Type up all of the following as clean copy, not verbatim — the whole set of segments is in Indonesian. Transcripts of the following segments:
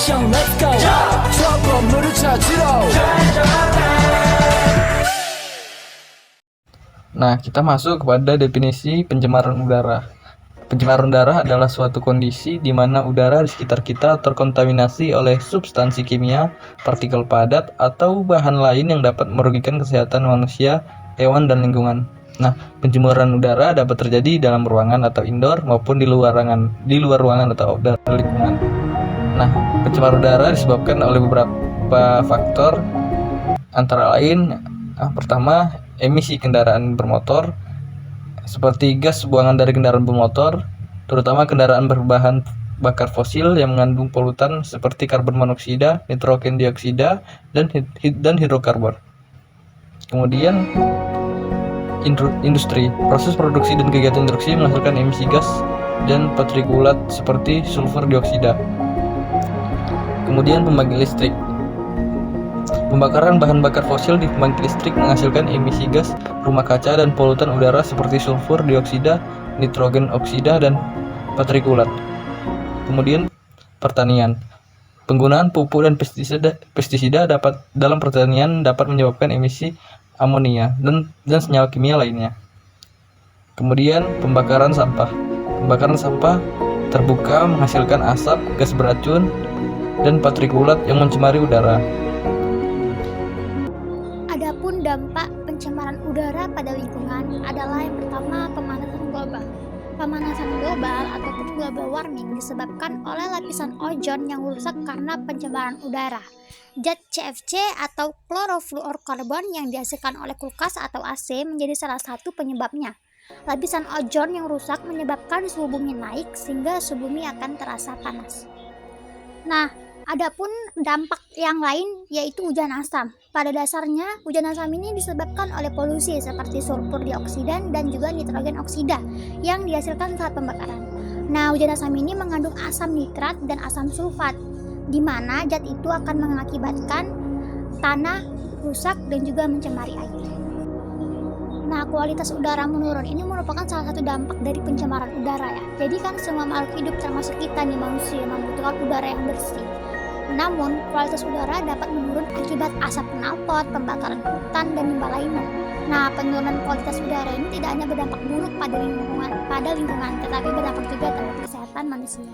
Action, let's go. 추억 건물을 찾으러. Nah, kita masuk kepada definisi pencemaran udara. Pencemaran udara adalah suatu kondisi di mana udara di sekitar kita terkontaminasi oleh substansi kimia, partikel padat, atau bahan lain yang dapat merugikan kesehatan manusia, hewan, dan lingkungan. Nah, pencemaran udara dapat terjadi dalam ruangan atau indoor maupun di luar ruangan atau outdoor lingkungan. Nah, pencemaran udara disebabkan oleh beberapa faktor, antara lain pertama, emisi kendaraan bermotor, seperti gas buangan dari kendaraan bermotor, terutama kendaraan berbahan bakar fosil yang mengandung polutan seperti karbon monoksida, nitrogen dioksida, dan hidrokarbon. Kemudian industri, proses produksi dan kegiatan industri menghasilkan emisi gas dan partikulat seperti sulfur dioksida. Kemudian pembangkit listrik. Pembakaran bahan bakar fosil di pembangkit listrik menghasilkan emisi gas rumah kaca dan polutan udara seperti sulfur dioksida, nitrogen oksida, dan partikulat. Kemudian pertanian. Penggunaan pupuk dan pestisida dalam pertanian dapat menyebabkan emisi amonia dan senyawa kimia lainnya. Kemudian pembakaran sampah. Pembakaran sampah terbuka menghasilkan asap, gas beracun, dan partikulat yang mencemari udara. Adapun dampak pencemaran udara pada lingkungan adalah yang pertama, pemanasan global. Pemanasan global ataupun global warming disebabkan oleh lapisan ozon yang rusak karena pencemaran udara. Zat CFC atau klorofluorkarbon yang dihasilkan oleh kulkas atau AC menjadi salah satu penyebabnya. Lapisan ozon yang rusak menyebabkan suhu bumi naik sehingga suhu bumi akan terasa panas. Nah, adapun dampak yang lain yaitu hujan asam. Pada dasarnya, hujan asam ini disebabkan oleh polusi seperti sulfur dioksida dan juga nitrogen oksida yang dihasilkan saat pembakaran. Nah, hujan asam ini mengandung asam nitrat dan asam sulfat, di mana zat itu akan mengakibatkan tanah rusak dan juga mencemari air. Nah, kualitas udara menurun ini merupakan salah satu dampak dari pencemaran udara ya. Jadi kan semua makhluk hidup termasuk kita nih manusia membutuhkan udara yang bersih. Namun, kualitas udara dapat menurun akibat asap knalpot, pembakaran hutan, dan limbah lainnya. Nah, penurunan kualitas udara ini tidak hanya berdampak buruk pada lingkungan, tetapi berdampak juga terhadap kesehatan manusia.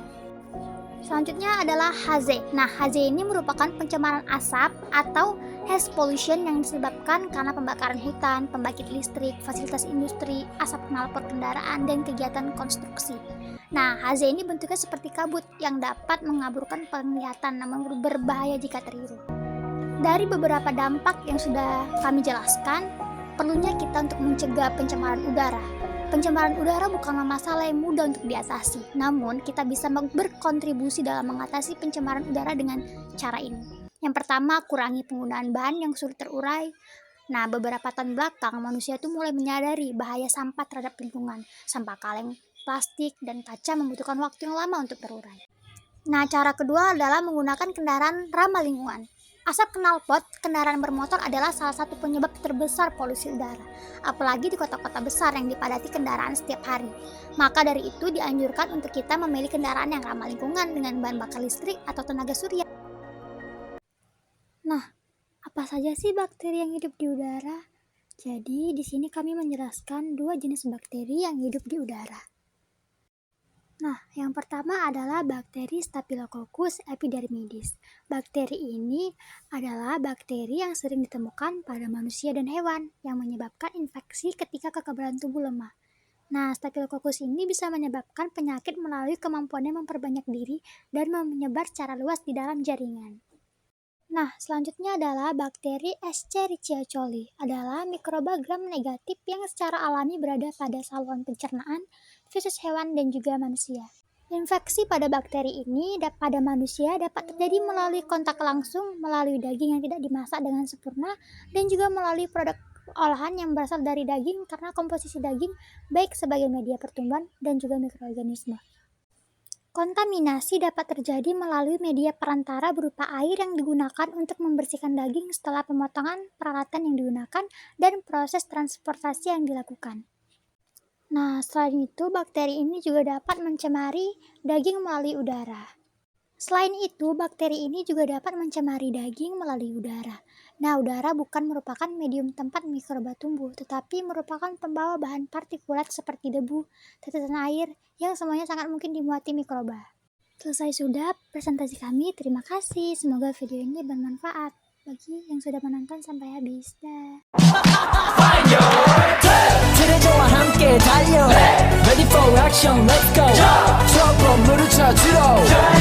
Selanjutnya adalah HZ. Nah, HZ ini merupakan pencemaran asap atau haze pollution yang disebabkan karena pembakaran hutan, pembangkit listrik, fasilitas industri, asap knalpot kendaraan, dan kegiatan konstruksi. Nah, HZ ini bentuknya seperti kabut yang dapat mengaburkan penglihatan namun berbahaya jika terhirup. Dari beberapa dampak yang sudah kami jelaskan, perlunya kita untuk mencegah pencemaran udara. Pencemaran udara bukanlah masalah yang mudah untuk diatasi, namun kita bisa berkontribusi dalam mengatasi pencemaran udara dengan cara ini. Yang pertama, kurangi penggunaan bahan yang sulit terurai. Nah, beberapa tahun belakang manusia itu mulai menyadari bahaya sampah terhadap lingkungan. Sampah kaleng, plastik, dan kaca membutuhkan waktu yang lama untuk terurai. Nah, cara kedua adalah menggunakan kendaraan ramah lingkungan. Asap knalpot kendaraan bermotor adalah salah satu penyebab terbesar polusi udara, apalagi di kota-kota besar yang dipadati kendaraan setiap hari. Maka dari itu dianjurkan untuk kita memilih kendaraan yang ramah lingkungan dengan bahan bakar listrik atau tenaga surya. Nah, apa saja sih bakteri yang hidup di udara? Jadi, di sini kami menjelaskan dua jenis bakteri yang hidup di udara. Nah, yang pertama adalah bakteri Staphylococcus epidermidis. Bakteri ini adalah bakteri yang sering ditemukan pada manusia dan hewan yang menyebabkan infeksi ketika kekebalan tubuh lemah. Nah, Staphylococcus ini bisa menyebabkan penyakit melalui kemampuannya memperbanyak diri dan menyebar secara luas di dalam jaringan. Nah, selanjutnya adalah bakteri Escherichia coli, adalah mikroba gram negatif yang secara alami berada pada saluran pencernaan, feses hewan, dan juga manusia. Infeksi pada bakteri ini pada manusia dapat terjadi melalui kontak langsung, melalui daging yang tidak dimasak dengan sempurna, dan juga melalui produk olahan yang berasal dari daging karena komposisi daging baik sebagai media pertumbuhan dan juga mikroorganisme. Kontaminasi dapat terjadi melalui media perantara berupa air yang digunakan untuk membersihkan daging setelah pemotongan, peralatan yang digunakan, dan proses transportasi yang dilakukan. Nah, selain itu, bakteri ini juga dapat mencemari daging melalui udara. Selain itu, bakteri ini juga dapat mencemari daging melalui udara. Nah, udara bukan merupakan medium tempat mikroba tumbuh, tetapi merupakan pembawa bahan partikulat seperti debu, tetesan air, yang semuanya sangat mungkin dimuati mikroba. Selesai sudah presentasi kami, terima kasih. Semoga video ini bermanfaat bagi yang sudah menonton sampai habis. Dah. 트레저와 함께 달려 Ready for action, let's go 저건 물을 찾으러